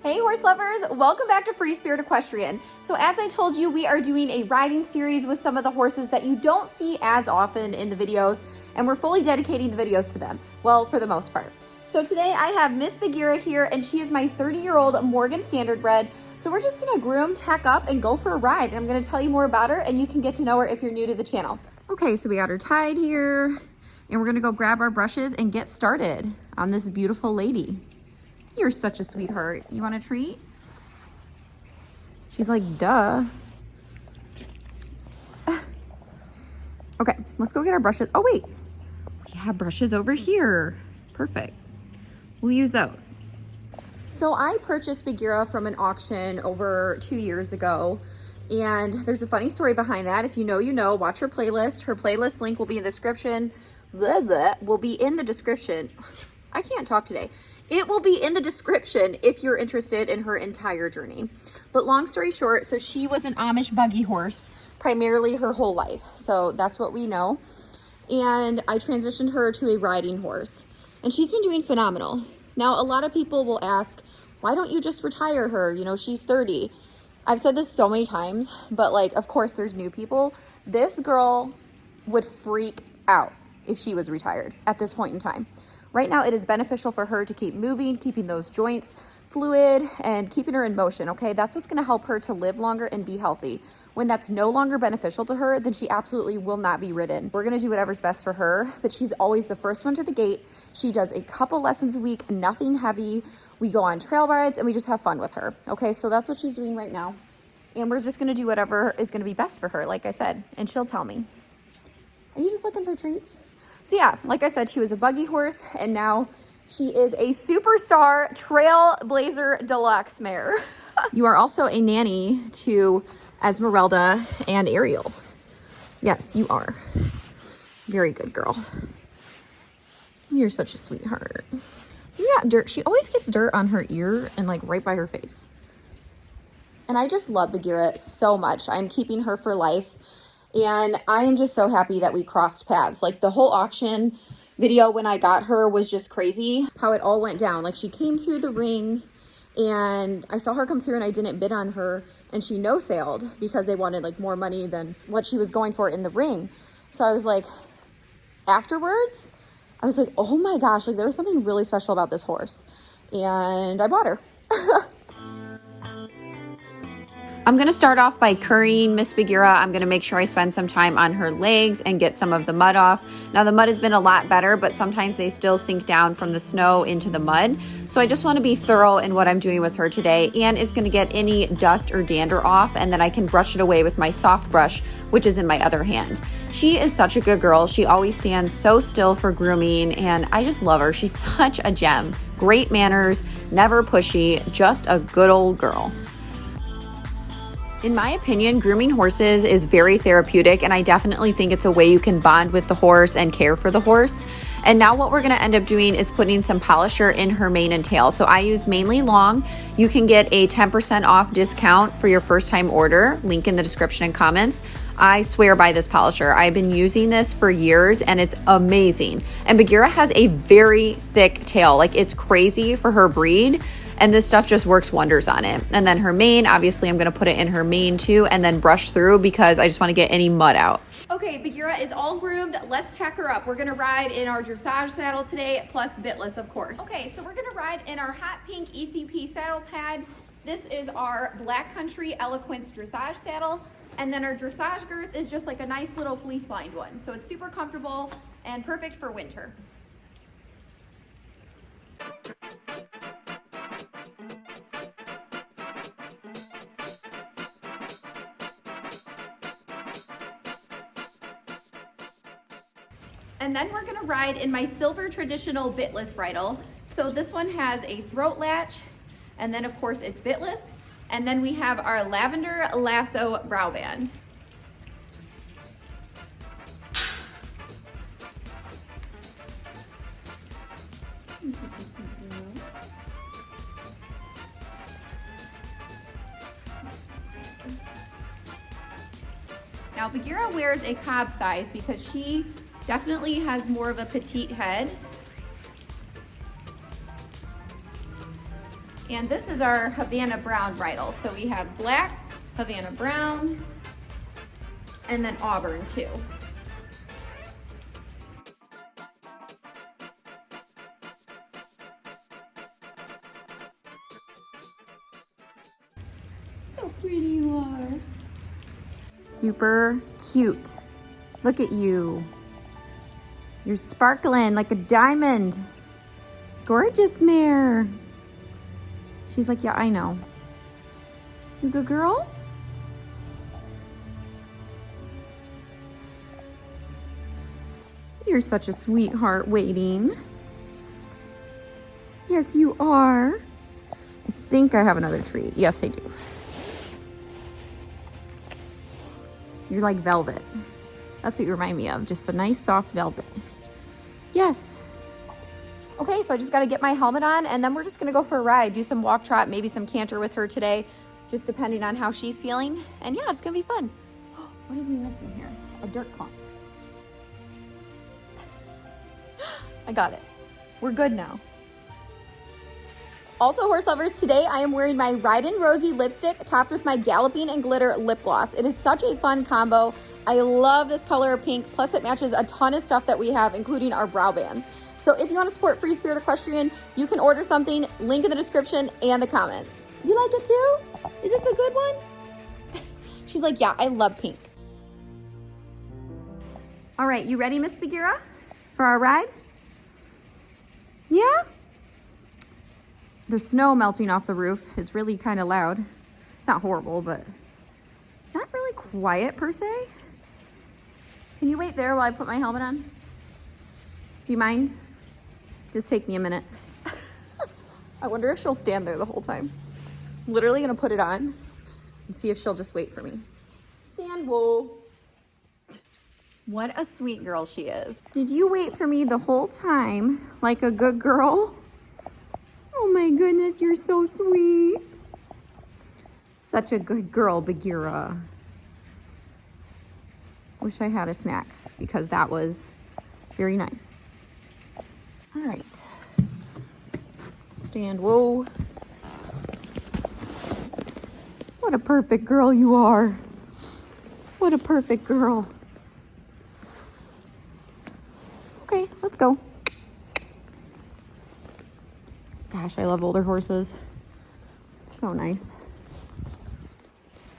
Hey horse lovers, welcome back to Free Spirit Equestrian. So as I told you, we are doing a riding series with some of the horses that you don't see as often in the videos, and we're fully dedicating the videos to them. Well, for the most part. So today I have Miss Bagheera here, and she is my 30-year-old Morgan Standard bred. So we're just gonna groom, tack up, and go for a ride. And I'm gonna tell you more about her, and you can get to know her if you're new to the channel. Okay, so we got her tied here, and we're gonna go grab our brushes and get started on this beautiful lady. You're such a sweetheart. You want a treat? She's like, duh. Okay, let's go get our brushes. Oh, wait. We have brushes over here. Perfect. We'll use those. So I purchased Bagheera from an auction over 2 years ago. And there's a funny story behind that. If you know, you know. Watch her playlist. Her playlist link will be in the description. Will be in the description. I can't talk today. It will be in the description if you're interested in her entire journey. But long story short, so she was an Amish buggy horse primarily her whole life. So that's what we know. And I transitioned her to a riding horse. And she's been doing phenomenal. Now, a lot of people will ask, why don't you just retire her? You know, she's 30. I've said this so many times, but like, of course, there's new people. This girl would freak out if she was retired at this point in time. Right now, it is beneficial for her to keep moving, keeping those joints fluid, and keeping her in motion, okay? That's what's gonna help her to live longer and be healthy. When that's no longer beneficial to her, then she absolutely will not be ridden. We're gonna do whatever's best for her, but she's always the first one to the gate. She does a couple lessons a week, nothing heavy. We go on trail rides, and we just have fun with her, okay? So that's what she's doing right now. And we're just gonna do whatever is gonna be best for her, like I said, and she'll tell me. Are you just looking for treats? So yeah, like I said, she was a buggy horse, and now she is a superstar Trailblazer Deluxe mare. You are also a nanny to Esmeralda and Ariel. Yes, you are. Very good girl. You're such a sweetheart. Yeah, dirt. She always gets dirt on her ear and like right by her face. And I just love Bagheera so much. I'm keeping her for life. And I am just so happy that we crossed paths. Like the whole auction video when I got her was just crazy how it all went down. Like she came through the ring and I saw her come through and I didn't bid on her, and she no-sailed because they wanted like more money than what she was going for in the ring. So I was like, afterwards, I was like, oh my gosh, like there was something really special about this horse. And I bought her. I'm going to start off by currying Miss Bagheera. I'm going to make sure I spend some time on her legs and get some of the mud off. Now the mud has been a lot better, but sometimes they still sink down from the snow into the mud. So I just want to be thorough in what I'm doing with her today, and it's going to get any dust or dander off, and then I can brush it away with my soft brush, which is in my other hand. She is such a good girl. She always stands so still for grooming, and I just love her. She's such a gem. Great manners, never pushy, just a good old girl. In my opinion, grooming horses is very therapeutic, and I definitely think it's a way you can bond with the horse and care for the horse. And now what we're going to end up doing is putting some polisher in her mane and tail. So I use mainly long. You can get a 10% off discount for your first time order. Link in the description and comments. I swear by this polisher. I've been using this for years and it's amazing. And Bagheera has a very thick tail. Like it's crazy for her breed. And this stuff just works wonders on it. And then her mane, obviously I'm gonna put it in her mane too, and then brush through because I just wanna get any mud out. Okay, Bagheera is all groomed. Let's tack her up. We're gonna ride in our dressage saddle today, plus bitless, of course. Okay, so we're gonna ride in our hot pink ECP saddle pad. This is our Black Country Eloquence dressage saddle. And then our dressage girth is just like a nice little fleece lined one. So it's super comfortable and perfect for winter. And then we're gonna ride in my silver traditional bitless bridle. So this one has a throat latch, and then of course it's bitless. And then we have our lavender lasso brow band. Now Bagheera wears a cob size because she definitely has more of a petite head. And this is our Havana Brown bridle. So we have black, Havana Brown, and then Auburn too. So pretty you are. Super cute. Look at you. You're sparkling like a diamond. Gorgeous mare. She's like, yeah, I know. You good girl? You're such a sweetheart waiting. Yes, you are. I think I have another treat. Yes, I do. You're like velvet. That's what you remind me of. Just a nice soft velvet. Yes. Okay, so I just got to get my helmet on and then we're just going to go for a ride, do some walk trot, maybe some canter with her today, just depending on how she's feeling. And yeah, it's going to be fun. What did we miss in here? A dirt clump. I got it. We're good now. Also, horse lovers, today I am wearing my Ridin' Rosie lipstick topped with my Galloping and Glitter lip gloss. It is such a fun combo. I love this color of pink, plus it matches a ton of stuff that we have, including our brow bands. So if you want to support Free Spirit Equestrian, you can order something, link in the description and the comments. You like it too? Is it a good one? She's like, yeah, I love pink. All right, you ready, Miss Bagheera, for our ride? Yeah? The snow melting off the roof is really kind of loud. It's not horrible, but it's not really quiet per se. Can you wait there while I put my helmet on? Do you mind? Just take me a minute. I wonder if she'll stand there the whole time. I'm literally gonna put it on and see if she'll just wait for me. Stand, whoa. What a sweet girl she is. Did you wait for me the whole time like a good girl? Oh my goodness, you're so sweet. Such a good girl, Bagheera. Wish I had a snack because that was very nice. All right. Stand, whoa. What a perfect girl you are. What a perfect girl. Okay, let's go. Gosh, I love older horses. So nice.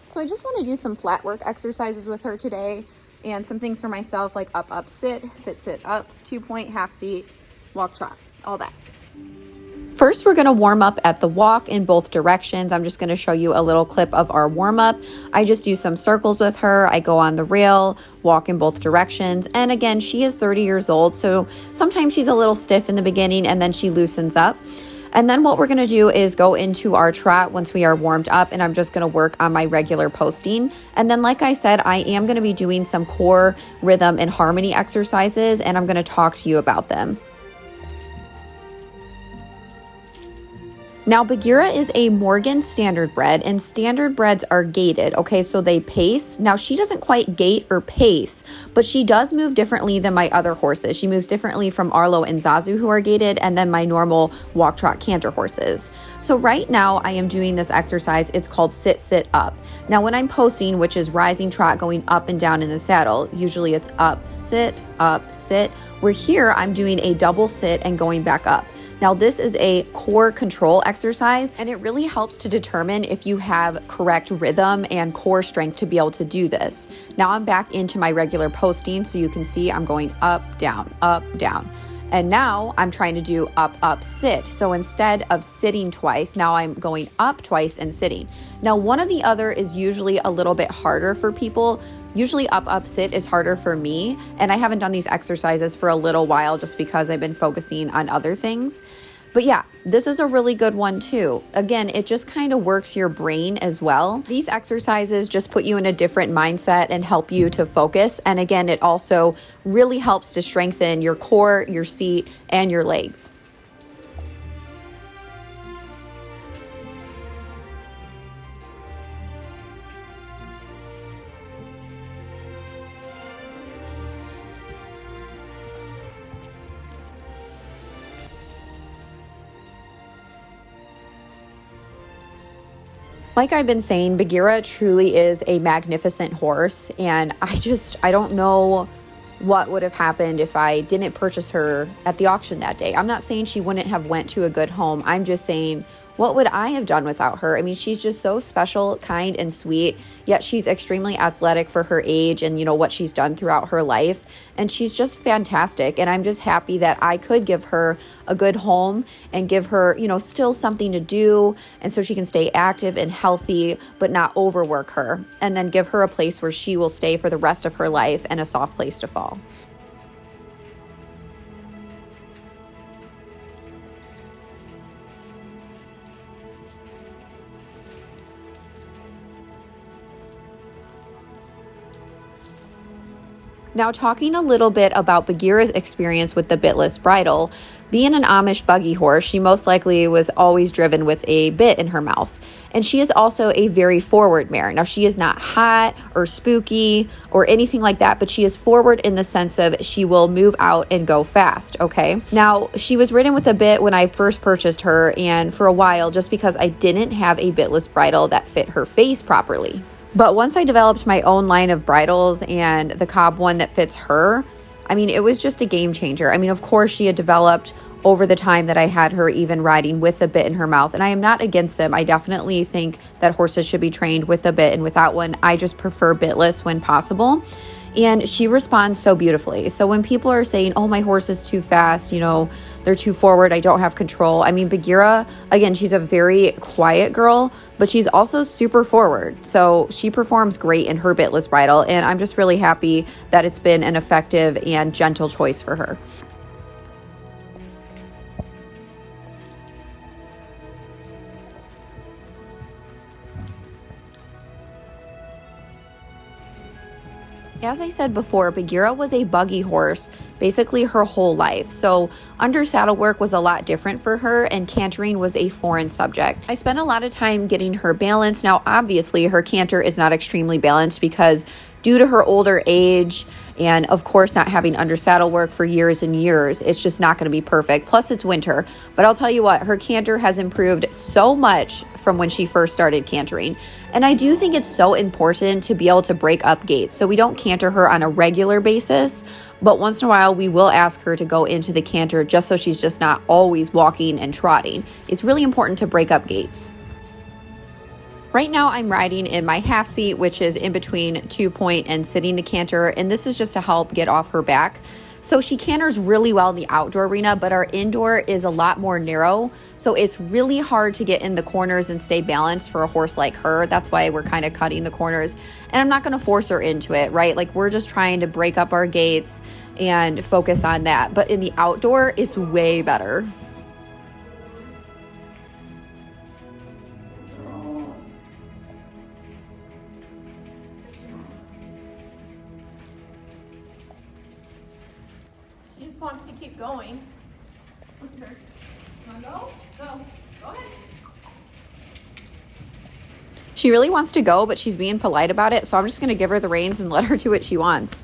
So I just want to do some flat work exercises with her today and some things for myself like up, up, sit, sit, sit, up, 2-point, half seat, walk, trot, all that. First, we're going to warm up at the walk in both directions. I'm just going to show you a little clip of our warm up. I just do some circles with her. I go on the rail, walk in both directions. And again, she is 30 years old, so sometimes she's a little stiff in the beginning and then she loosens up. And then what we're going to do is go into our trot once we are warmed up, and I'm just going to work on my regular posting. And then, like I said, I am going to be doing some core rhythm and harmony exercises, and I'm going to talk to you about them. Now, Bagheera is a Morgan standard bred, and standard breds are gated, okay? So they pace. Now, she doesn't quite gait or pace, but she does move differently than my other horses. She moves differently from Arlo and Zazu, who are gated, and then my normal walk, trot, canter horses. So right now, I am doing this exercise. It's called sit, sit, up. Now, when I'm posting, which is rising trot going up and down in the saddle, usually it's up, sit, where here I'm doing a double sit and going back up. Now, this is a core control exercise, and it really helps to determine if you have correct rhythm and core strength to be able to do this. Now I'm back into my regular posting, so you can see I'm going up, down, up, down. And now I'm trying to do up, up, sit. So instead of sitting twice, now I'm going up twice and sitting. Now, one or the other is usually a little bit harder for people. Usually up, up, sit is harder for me, and I haven't done these exercises for a little while just because I've been focusing on other things. But yeah, this is a really good one too. Again, it just kind of works your brain as well. These exercises just put you in a different mindset and help you to focus. And again, it also really helps to strengthen your core, your seat, and your legs. Like I've been saying, Bagheera truly is a magnificent horse, and I don't know what would have happened if I didn't purchase her at the auction that day. I'm not saying she wouldn't have went to a good home. I'm just saying, what would I have done without her? I mean, she's just so special, kind, and sweet, yet she's extremely athletic for her age and, what she's done throughout her life. And she's just fantastic. And I'm just happy that I could give her a good home and give her, still something to do. And so she can stay active and healthy, but not overwork her. And then give her a place where she will stay for the rest of her life and a soft place to fall. Now, talking a little bit about Bagheera's experience with the bitless bridle, being an Amish buggy horse, she most likely was always driven with a bit in her mouth. And she is also a very forward mare. Now, she is not hot or spooky or anything like that, but she is forward in the sense of she will move out and go fast, okay? Now, she was ridden with a bit when I first purchased her, and for a while, just because I didn't have a bitless bridle that fit her face properly. But once I developed my own line of bridles and the Cobb one that fits her, I mean, it was just a game changer. I mean, of course, she had developed over the time that I had her even riding with a bit in her mouth. And I am not against them. I definitely think that horses should be trained with a bit and without one. I just prefer bitless when possible. And she responds so beautifully. So when people are saying, oh, my horse is too fast, they're too forward, I don't have control. I mean, Bagheera, again, she's a very quiet girl, but she's also super forward. So she performs great in her bitless bridle. And I'm just really happy that it's been an effective and gentle choice for her. As I said before, Bagheera was a buggy horse basically her whole life. So under saddle work was a lot different for her, and cantering was a foreign subject. I spent a lot of time getting her balanced. Now, obviously, her canter is not extremely balanced because due to her older age and of course not having under saddle work for years and years, it's just not going to be perfect. Plus it's winter. But I'll tell you what, her canter has improved so much from when she first started cantering. And I do think it's so important to be able to break up gaits. So we don't canter her on a regular basis, but once in a while we will ask her to go into the canter just so she's just not always walking and trotting. It's really important to break up gaits. Right now I'm riding in my half seat, which is in between 2-point and sitting the canter, and this is just to help get off her back. So she canters really well in the outdoor arena, but our indoor is a lot more narrow, so it's really hard to get in the corners and stay balanced for a horse like her. That's why we're kind of cutting the corners, and I'm not going to force her into it, right? Like, we're just trying to break up our gaits and focus on that. But in the outdoor, it's way better. She just wants to keep going. Okay. Wanna go? Go. Go ahead. She really wants to go, but she's being polite about it, so I'm just going to give her the reins and let her do what she wants.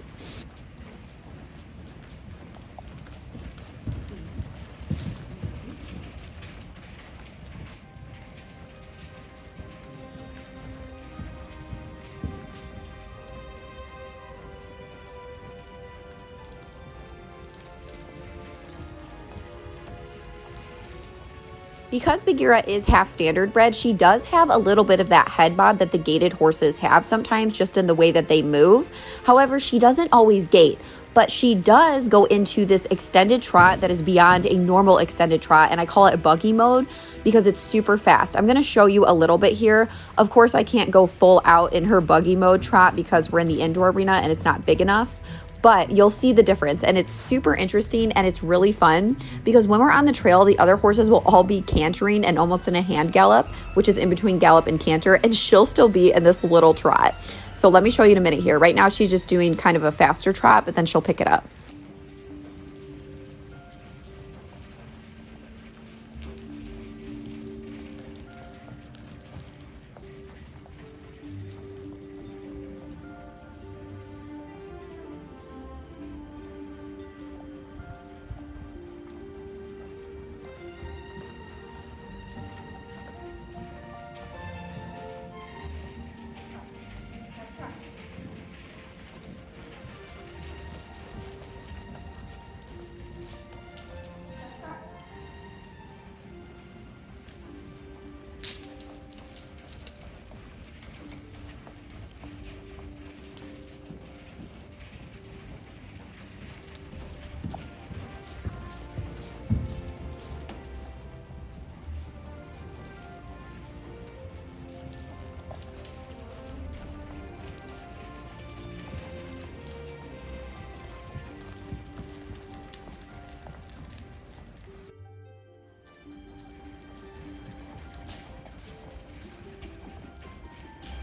Because Bagheera is half standard bred, she does have a little bit of that head bob that the gaited horses have sometimes, just in the way that they move. However, she doesn't always gait, but she does go into this extended trot that is beyond a normal extended trot, and I call it buggy mode because it's super fast. I'm going to show you a little bit here. Of course, I can't go full out in her buggy mode trot because we're in the indoor arena and it's not big enough. But you'll see the difference, and it's super interesting, and it's really fun because when we're on the trail, the other horses will all be cantering and almost in a hand gallop, which is in between gallop and canter, and she'll still be in this little trot. So let me show you in a minute here. Right now, she's just doing kind of a faster trot, but then she'll pick it up.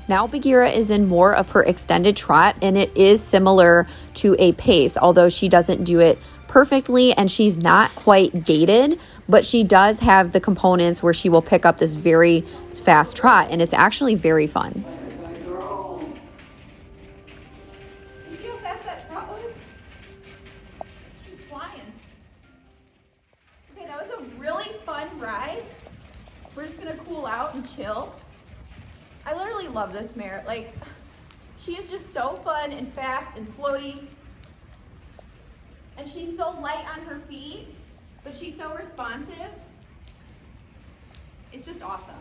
Now Bagheera is in more of her extended trot, and it is similar to a pace, although she doesn't do it perfectly and she's not quite gaited, but she does have the components where she will pick up this very fast trot, and it's actually very fun. You see how fast that trot was? She's flying. Okay, that was a really fun ride. We're just gonna cool out and chill. I literally love this mare. Like, she is just so fun and fast and floaty. And she's so light on her feet, but she's so responsive. It's just awesome.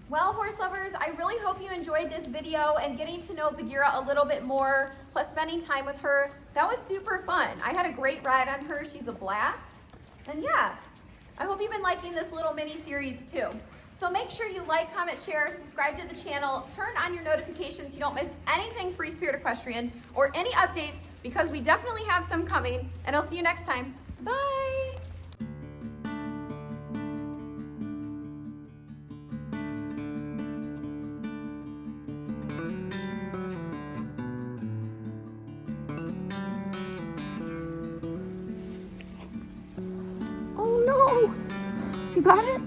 Well, horse lovers, I really hope you enjoyed this video and getting to know Bagheera a little bit more, plus spending time with her. That was super fun. I had a great ride on her. She's a blast. And yeah, I hope you've been liking this little mini series too. So make sure you like, comment, share, subscribe to the channel, turn on your notifications so you don't miss anything Free Spirit Equestrian or any updates, because we definitely have some coming. And I'll see you next time. Bye. Oh no! You got it?